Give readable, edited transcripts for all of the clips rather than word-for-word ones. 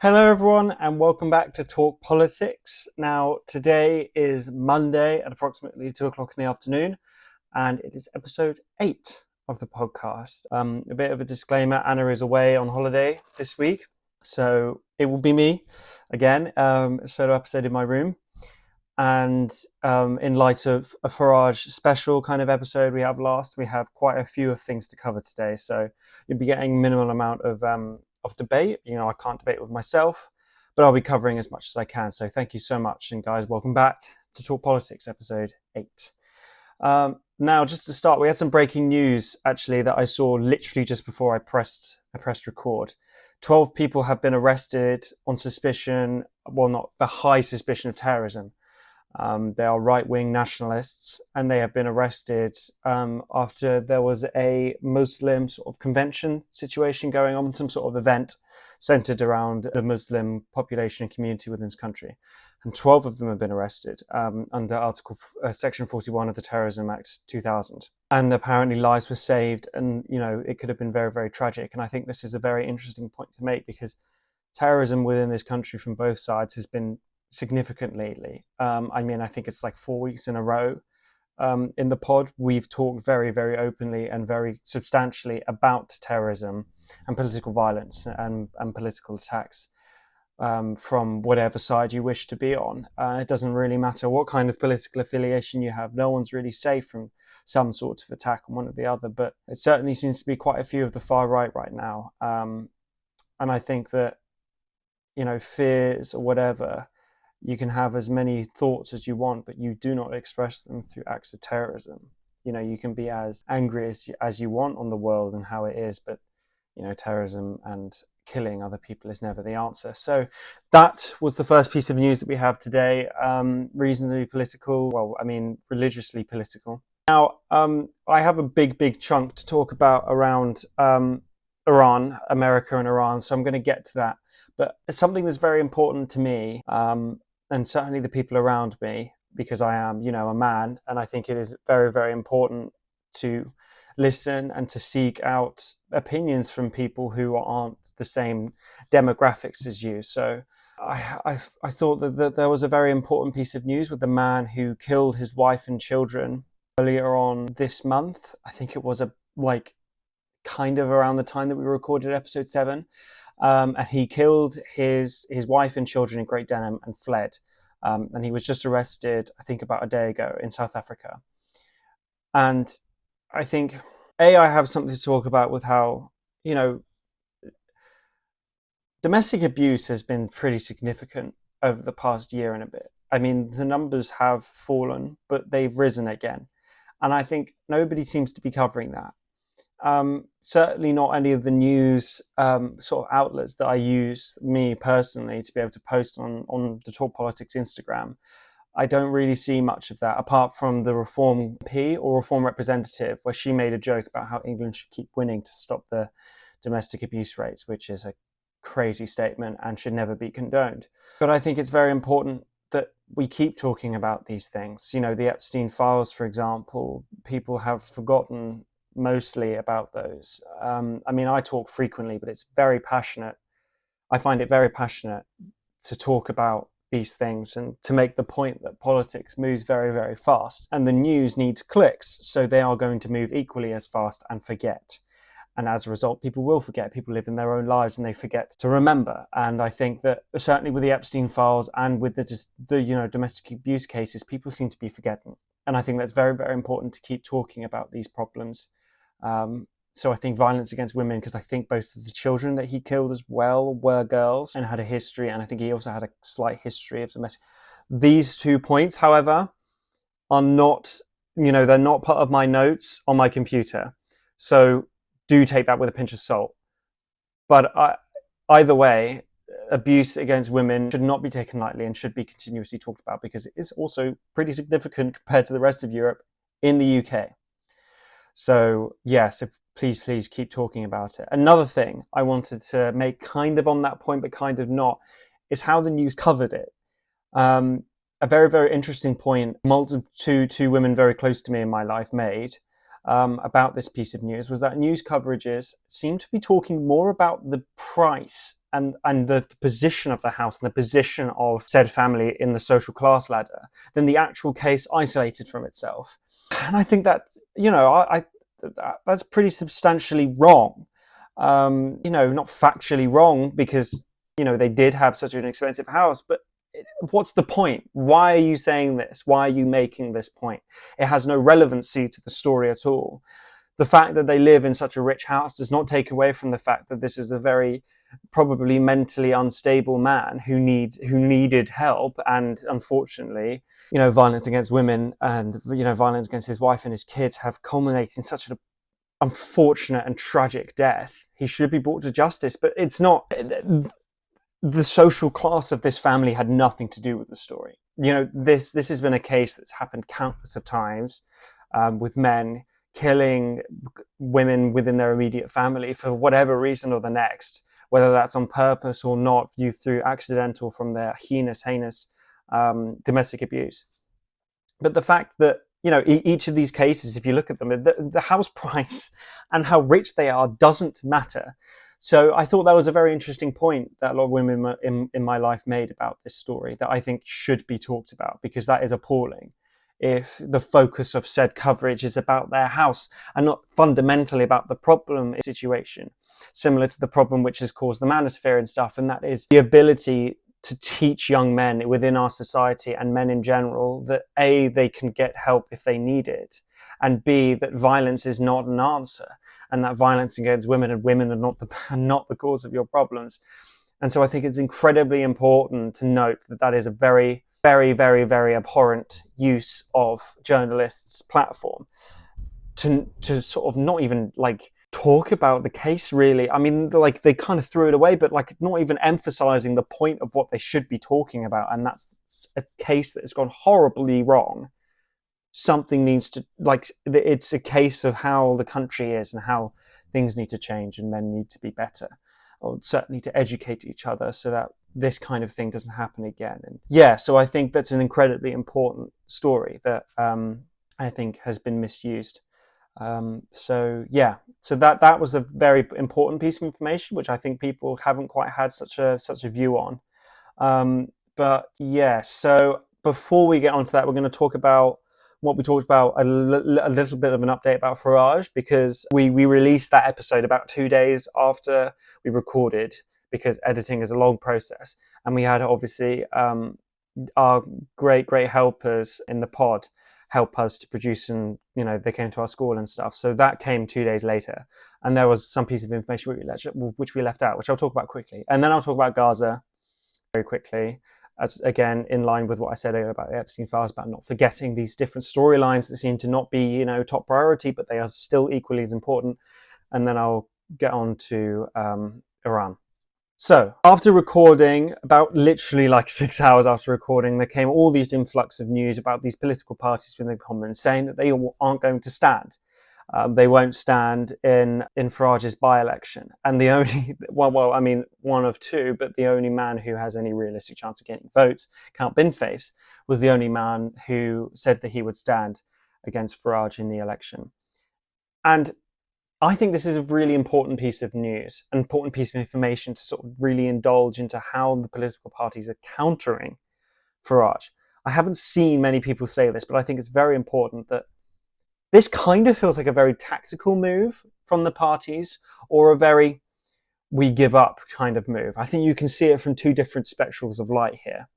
Hello, everyone, and welcome back to Talk Politics. Now, today is Monday at approximately 2 o'clock in the afternoon, and it is episode 8 of the podcast. A bit of a disclaimer, Anna is away on holiday this week, so it will be me again, a solo episode in my room. And in light of a Farage special kind of episode we have last, we have quite a few of things to cover today. So you'll be getting minimal amount of debate. I can't debate with myself, but I'll be covering as much as I can. So thank you so much. And guys, welcome back to Talk Politics episode 8. Now, just to start, we had some breaking news actually that I saw literally just before I pressed record. 12 people have been arrested on suspicion, well, not the high suspicion of terrorism. They are right-wing nationalists, and they have been arrested after there was a Muslim sort of convention situation going on, some sort of event centered around the Muslim population and community within this country. And 12 of them have been arrested under Section 41 of the Terrorism Act 2000. And apparently lives were saved, and, it could have been very, very tragic. And I think this is a very interesting point to make because terrorism within this country from both sides has been significant lately. I think it's like 4 weeks in a row. In the pod, we've talked very, very openly and very substantially about terrorism and political violence and political attacks from whatever side you wish to be on. It doesn't really matter what kind of political affiliation you have. No one's really safe from some sort of attack on one or the other, but it certainly seems to be quite a few of the far right now. And I think that, fears or whatever, you can have as many thoughts as you want, but you do not express them through acts of terrorism. You can be as angry as you want on the world and how it is, but, terrorism and killing other people is never the answer. So that was the first piece of news that we have today. Reasonably political, religiously political. Now, I have a big chunk to talk about around Iran, America and Iran, so I'm going to get to that. But it's something that's very important to me, and certainly the people around me, because I am, a man, and I think it is very, very important to listen and to seek out opinions from people who aren't the same demographics as you. So I thought that there was a very important piece of news with the man who killed his wife and children earlier on this month. I think it was kind of around the time that we recorded episode 7. And he killed his wife and children in Great Denham and fled. And he was just arrested, I think, about a day ago in South Africa. And I think, I have something to talk about with how, domestic abuse has been pretty significant over the past year and a bit. The numbers have fallen, but they've risen again. And I think nobody seems to be covering that. Certainly not any of the news sort of outlets that I use, me personally, to be able to post on the Talk Politics Instagram. I don't really see much of that, apart from the Reform MP or Reform Representative, where she made a joke about how England should keep winning to stop the domestic abuse rates, which is a crazy statement and should never be condoned. But I think it's very important that we keep talking about these things. The Epstein files, for example, people have forgotten mostly about those. I talk frequently, but it's very passionate. I find it very passionate to talk about these things and to make the point that politics moves very, very fast and the news needs clicks, so they are going to move equally as fast and forget. And as a result, people will forget. People live in their own lives and they forget to remember. And I think that certainly with the Epstein files and with the domestic abuse cases, people seem to be forgetting. And I think that's very, very important to keep talking about these problems. So I think violence against women, because I think both of the children that he killed as well were girls and had a history, and I think he also had a slight history of domestic. These 2 points, however, are not, they're not part of my notes on my computer. So do take that with a pinch of salt. But either way, abuse against women should not be taken lightly and should be continuously talked about, because it is also pretty significant compared to the rest of Europe in the UK. So please keep talking about it. Another thing I wanted to make kind of on that point, but kind of not, is how the news covered it. A very, very interesting point two women very close to me in my life made about this piece of news was that news coverages seem to be talking more about the price and the position of the house and the position of said family in the social class ladder than the actual case isolated from itself. And I think that, that's pretty substantially wrong. Not factually wrong, because, they did have such an expensive house, but what's the point? Why are you saying this? Why are you making this point? It has no relevancy to the story at all. The fact that they live in such a rich house does not take away from the fact that this is a very probably mentally unstable man who needed help, and unfortunately, violence against women and violence against his wife and his kids have culminated in such an unfortunate and tragic death. He should be brought to justice, but it's not. The social class of this family had nothing to do with the story. This has been a case that's happened countless of times, with men killing women within their immediate family for whatever reason or the next, whether that's on purpose or not, viewed through accidental from their heinous domestic abuse. But the fact that, each of these cases, if you look at them, the house price and how rich they are doesn't matter. So I thought that was a very interesting point that a lot of women in my life made about this story that I think should be talked about, because that is appalling. If the focus of said coverage is about their house and not fundamentally about the problem situation, similar to the problem which has caused the manosphere and stuff, and that is the ability to teach young men within our society and men in general that A, they can get help if they need it, and B, that violence is not an answer, and that violence against women are not the cause of your problems. And so I think it's incredibly important to note that that is a very, very, very, very abhorrent use of journalists' platform to sort of not even talk about the case, really. I mean, they kind of threw it away, but not even emphasizing the point of what they should be talking about, and that's a case that has gone horribly wrong. Something needs to, it's a case of how the country is and how things need to change, and men need to be better, or certainly to educate each other so that this kind of thing doesn't happen again. And so I think that's an incredibly important story that I think has been misused. So that was a very important piece of information, which I think people haven't quite had such a view on. So before we get onto that, we're going to talk about what we talked about, a little bit of an update about Farage, because we released that episode about 2 days after we recorded, because editing is a long process. And we had obviously our great helpers in the pod help us to produce, and they came to our school and stuff. So that came 2 days later, and there was some piece of information which we left out, which I'll talk about quickly. And then I'll talk about Gaza very quickly, as again in line with what I said earlier about the Epstein files, about not forgetting these different storylines that seem to not be top priority, but they are still equally as important. And then I'll get on to Iran. So after recording, about literally 6 hours after recording, there came all these influx of news about these political parties within the Commons saying that they aren't going to stand. They won't stand in Farage's by-election. And the only, one of two, but the only man who has any realistic chance of getting votes, Count Binface, was the only man who said that he would stand against Farage in the election. And I think this is a really important piece of news, an important piece of information to sort of really indulge into how the political parties are countering Farage. I haven't seen many people say this, but I think it's very important that this kind of feels like a very tactical move from the parties, or a very we give up kind of move. I think you can see it from two different spectrals of light here.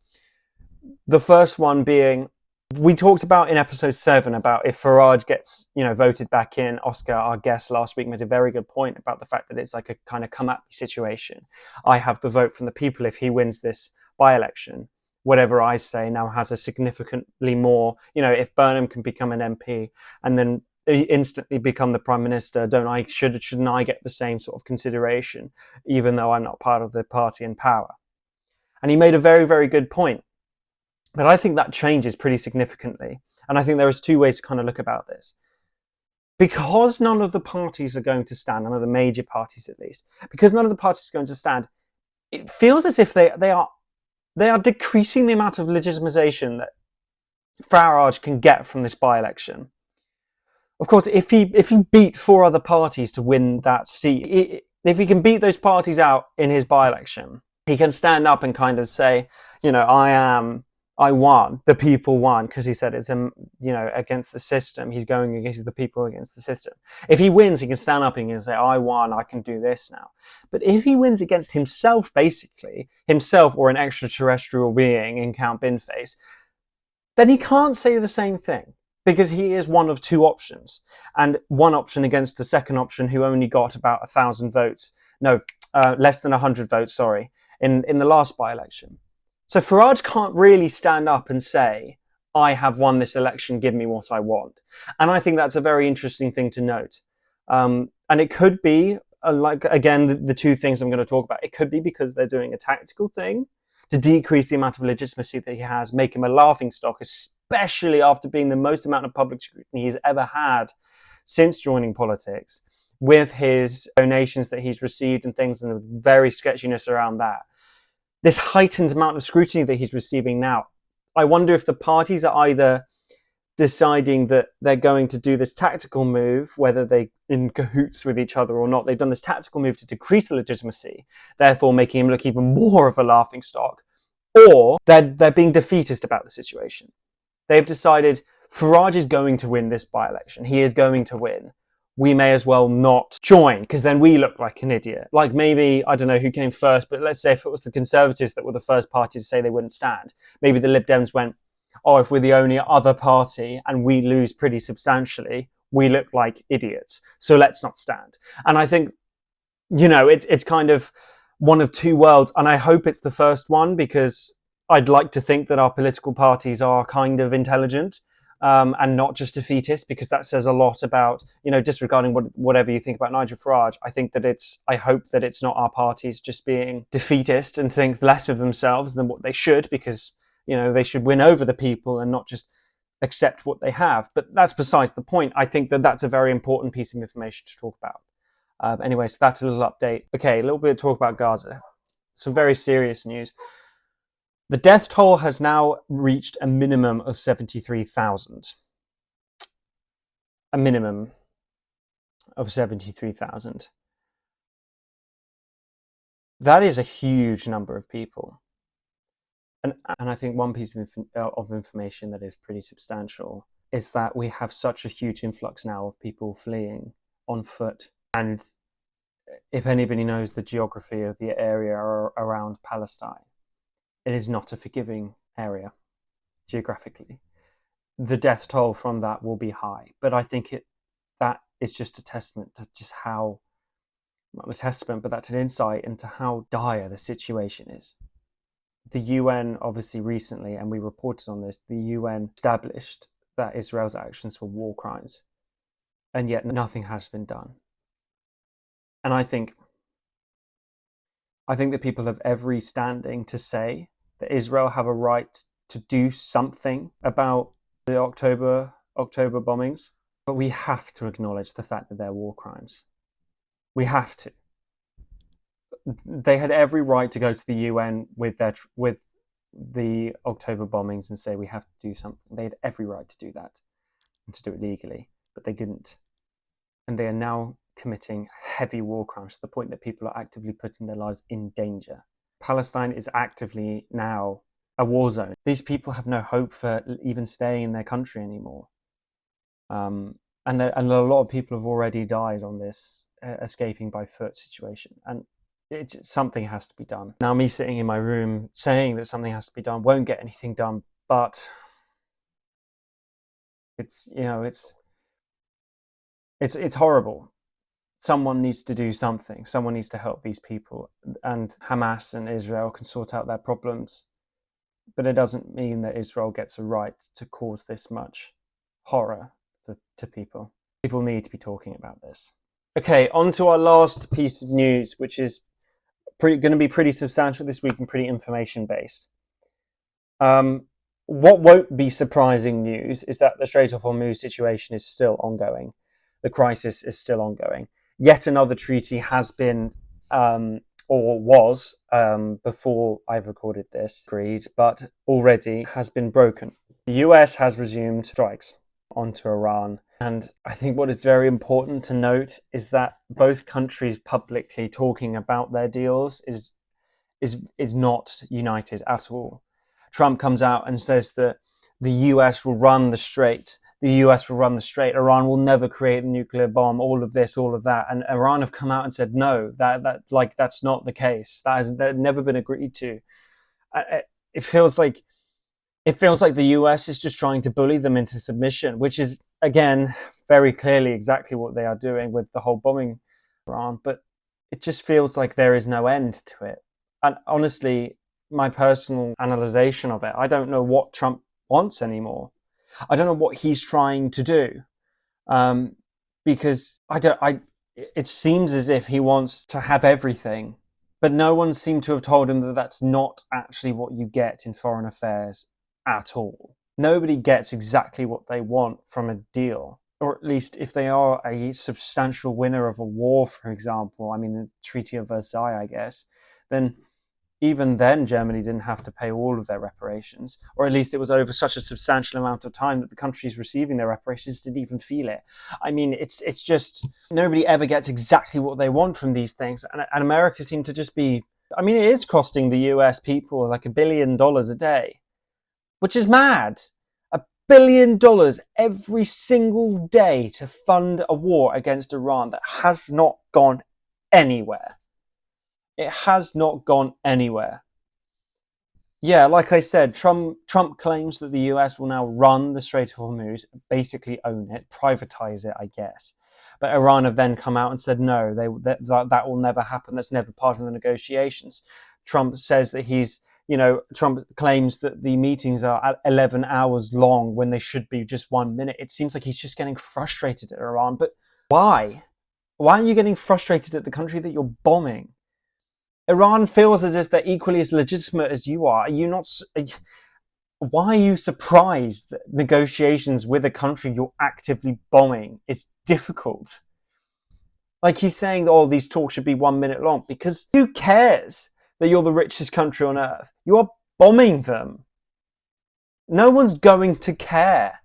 The first one being, we talked about in episode 7 about if Farage gets, voted back in. Oscar, our guest last week, made a very good point about the fact that it's like a kind of come at me situation. I have the vote from the people if he wins this by-election. Whatever I say now has a significantly more, if Burnham can become an MP and then instantly become the Prime Minister, shouldn't I get the same sort of consideration, even though I'm not part of the party in power? And he made a very, very good point. But I think that changes pretty significantly. And I think there is two ways to kind of look about this. Because none of the parties are going to stand, none of the major parties at least, because none of the parties are going to stand, it feels as if they are decreasing the amount of legitimization that Farage can get from this by-election. Of course, if he beat 4 other parties to win that seat, if he can beat those parties out in his by-election, he can stand up and kind of say, I won, the people won, because he said it's, against the system. He's going against the people against the system. If he wins, he can stand up and he can say, I won, I can do this now. But if he wins against himself, basically, himself or an extraterrestrial being in Count Binface, then he can't say the same thing, because he is one of two options, and one option against the second option who only got about 1,000 votes. No, less than 100 votes, sorry, in the last by-election. So Farage can't really stand up and say, I have won this election, give me what I want. And I think that's a very interesting thing to note. And it could be, again, the two things I'm going to talk about, it could be because they're doing a tactical thing to decrease the amount of legitimacy that he has, make him a laughingstock, especially after being the most amount of public scrutiny he's ever had since joining politics, with his donations that he's received and things, and the very sketchiness around that. This heightened amount of scrutiny that he's receiving now, I wonder if the parties are either deciding that they're going to do this tactical move, whether they're in cahoots with each other or not. They've done this tactical move to decrease the legitimacy, therefore making him look even more of a laughingstock, or they're being defeatist about the situation. They've decided Farage is going to win this by-election. He is going to win. We may as well not join, because then we look like an idiot. Like maybe, I don't know who came first, but let's say if it was the Conservatives that were the first party to say they wouldn't stand, maybe the Lib Dems went, oh, if we're the only other party and we lose pretty substantially, we look like idiots, so let's not stand. And I think, it's kind of one of two worlds, and I hope it's the first one, because I'd like to think that our political parties are kind of intelligent, and not just defeatist, because that says a lot about, disregarding whatever you think about Nigel Farage. I hope that it's not our parties just being defeatist and think less of themselves than what they should, because, they should win over the people and not just accept what they have. But that's besides the point. I think that that's a very important piece of information to talk about. Anyway, so that's a little update. Okay, a little bit of talk about Gaza. Some very serious news. The death toll has now reached a minimum of 73,000. A minimum of 73,000. That is a huge number of people. And I think one piece of information that is pretty substantial is that we have such a huge influx now of people fleeing on foot. And if anybody knows the geography of the area around Palestine, it is not a forgiving area geographically. The death toll from that will be high, but I think that is just a testament to just how, not a testament, but that's an insight into how dire the situation is. The UN obviously recently, and we reported on this, the UN established that Israel's actions were war crimes, and yet nothing has been done. And I think that people have every standing to say that Israel have a right to do something about the October bombings, but we have to acknowledge the fact that they're war crimes. We have to. They had every right to go to the UN with the October bombings and say we have to do something. They had every right to do that and to do it legally, but they didn't. And they are now committing heavy war crimes to the point that people are actively putting their lives in danger. Palestine is actively now a war zone. These people have no hope for even staying in their country anymore. And a lot of people have already died on this escaping by foot situation. And something has to be done. Now, me sitting in my room saying that something has to be done won't get anything done, but it's horrible. Someone needs to do something. Someone needs to help these people, and Hamas and Israel can sort out their problems, but it doesn't mean that Israel gets a right to cause this much horror to people. People need to be talking about this. Okay, on to our last piece of news, which is going to be pretty substantial this week and pretty information-based. What won't be surprising news is that the Strait of Hormuz situation is still ongoing. The crisis is still ongoing. Yet another treaty has been, or was, before I've recorded this, agreed, but already has been broken. The US has resumed strikes onto Iran. And I think what is very important to note is that both countries publicly talking about their deals is not united at all. Trump comes out and says that the US will run the strait. The US will run the strait. Iran will never create a nuclear bomb. All of this, all of that, and Iran have come out and said no. That's not the case. That never been agreed to. It feels like the US is just trying to bully them into submission, which is again very clearly exactly what they are doing with the whole bombing Iran. But it just feels like there is no end to it. And honestly, my personal analysis of it, I don't know what Trump wants anymore. I don't know what he's trying to do, because it seems as if he wants to have everything, but no one seemed to have told him that that's not actually what you get in foreign affairs at all. Nobody gets exactly what they want from a deal, or at least if they are a substantial winner of a war, for example, I mean the Treaty of Versailles, I guess, then even then Germany didn't have to pay all of their reparations, or at least it was over such a substantial amount of time that the countries receiving their reparations didn't even feel it. I mean, it's just nobody ever gets exactly what they want from these things, and America seemed to just be, I mean, it is costing the US people like $1 billion a day, which is mad. $1 billion every single day to fund a war against Iran that has not gone anywhere. It has not gone anywhere. Yeah, like I said, Trump claims that the US will now run the Strait of Hormuz, basically own it, privatize it, I guess. But Iran have then come out and said, no, that will never happen. That's never part of the negotiations. Trump says that Trump claims that the meetings are 11 hours long when they should be just 1 minute. It seems like he's just getting frustrated at Iran. But why? Why are you getting frustrated at the country that you're bombing? Iran feels as if they're equally as legitimate as you are. Are you not? Why are you surprised that negotiations with a country you're actively bombing is difficult? Like he's saying that all these talks should be 1 minute long, because who cares that you're the richest country on earth? You are bombing them. No one's going to care.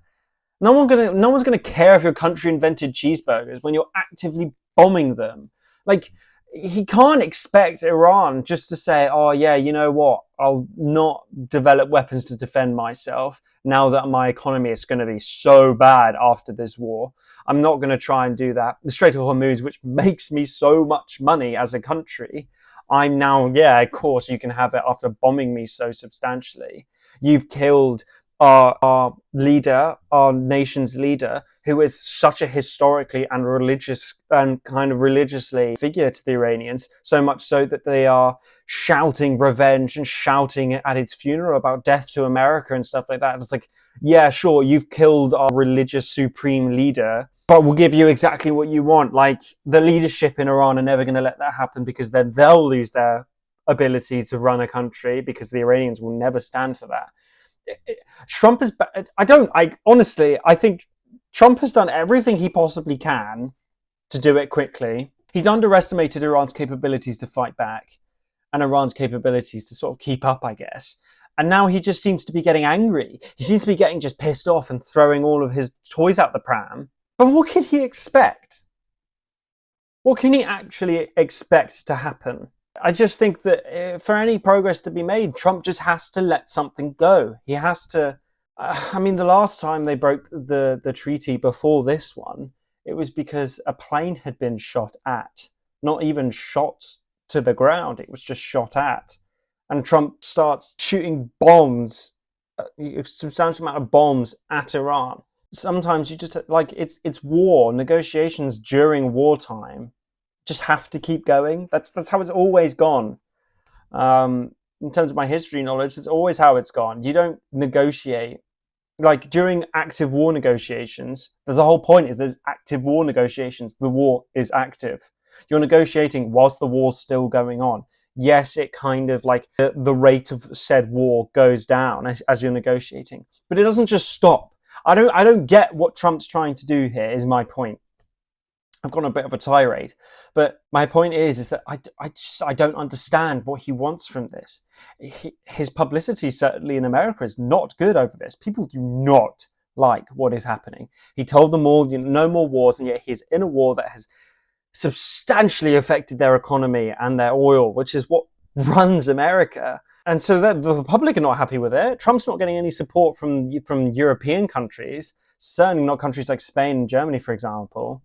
No one's going to care if your country invented cheeseburgers when you're actively bombing them. Like, he can't expect Iran just to say, oh yeah, you know what, I'll not develop weapons to defend myself now that my economy is going to be so bad after this war. I'm not going to try and do that. The Strait of Hormuz, which makes me so much money as a country, I'm now, yeah, of course you can have it after bombing me so substantially. You've killed our leader, our nation's leader, who is such a historically and religious and kind of religiously figure to the Iranians, so much so that they are shouting revenge and shouting at his funeral about death to America and stuff like that. It's like, yeah, sure, you've killed our religious supreme leader, but we'll give you exactly what you want. Like, the leadership in Iran are never going to let that happen, because then they'll lose their ability to run a country, because the Iranians will never stand for that. Trump is, I think Trump has done everything he possibly can to do it quickly. He's underestimated Iran's capabilities to fight back and Iran's capabilities to sort of keep up, I guess. And now he just seems to be getting angry. He seems to be getting just pissed off and throwing all of his toys out the pram. But what can he expect? What can he actually expect to happen? I just think that for any progress to be made, Trump just has to let something go. He has to. I mean, the last time they broke the treaty before this one, it was because a plane had been shot at, not even shot to the ground. It was just shot at. And Trump starts shooting bombs, a substantial amount of bombs at Iran. Sometimes you just, like, it's war. Negotiations during wartime just have to keep going. That's how it's always gone. In terms of my history knowledge, it's always how it's gone. You don't negotiate. Like, during active war negotiations, the whole point is there's active war negotiations. The war is active. You're negotiating whilst the war's still going on. Yes, it kind of, like, the rate of said war goes down as you're negotiating, but it doesn't just stop. I don't get what Trump's trying to do here, is my point. I've gone a bit of a tirade, but my point is that I don't understand what he wants from this. His publicity, certainly in America, is not good over this. People do not like what is happening. He told them all, no more wars, and yet he's in a war that has substantially affected their economy and their oil, which is what runs America. And so the public are not happy with it. Trump's not getting any support from European countries, certainly not countries like Spain and Germany, for example.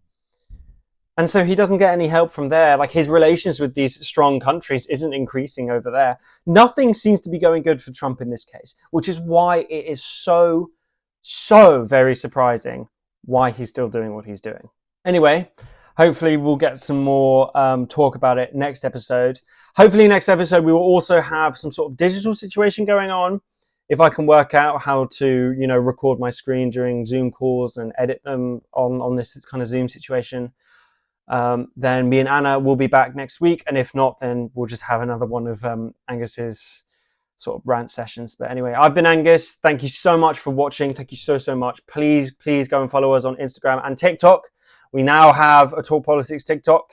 And so he doesn't get any help from there. Like, his relations with these strong countries isn't increasing over there. Nothing seems to be going good for Trump in this case, which is why it is so very surprising why he's still doing what he's doing. Anyway, hopefully we'll get some more talk about it next episode. Hopefully next episode we will also have some sort of digital situation going on. If I can work out how to, record my screen during Zoom calls and edit them on this kind of Zoom situation, then me and Anna will be back next week. And if not, then we'll just have another one of Angus's sort of rant sessions. But anyway, I've been Angus. Thank you so much for watching. Thank you so much. Please go and follow us on Instagram and TikTok. We now have a Talk Politics TikTok.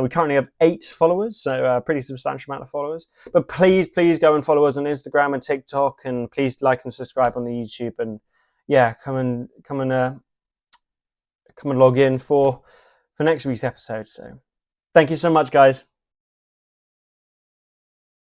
We currently have 8 followers, so a pretty substantial amount of followers. But please go and follow us on Instagram and TikTok, and please like and subscribe on the YouTube. And yeah, come and log in for next week's episode. So thank you so much, guys.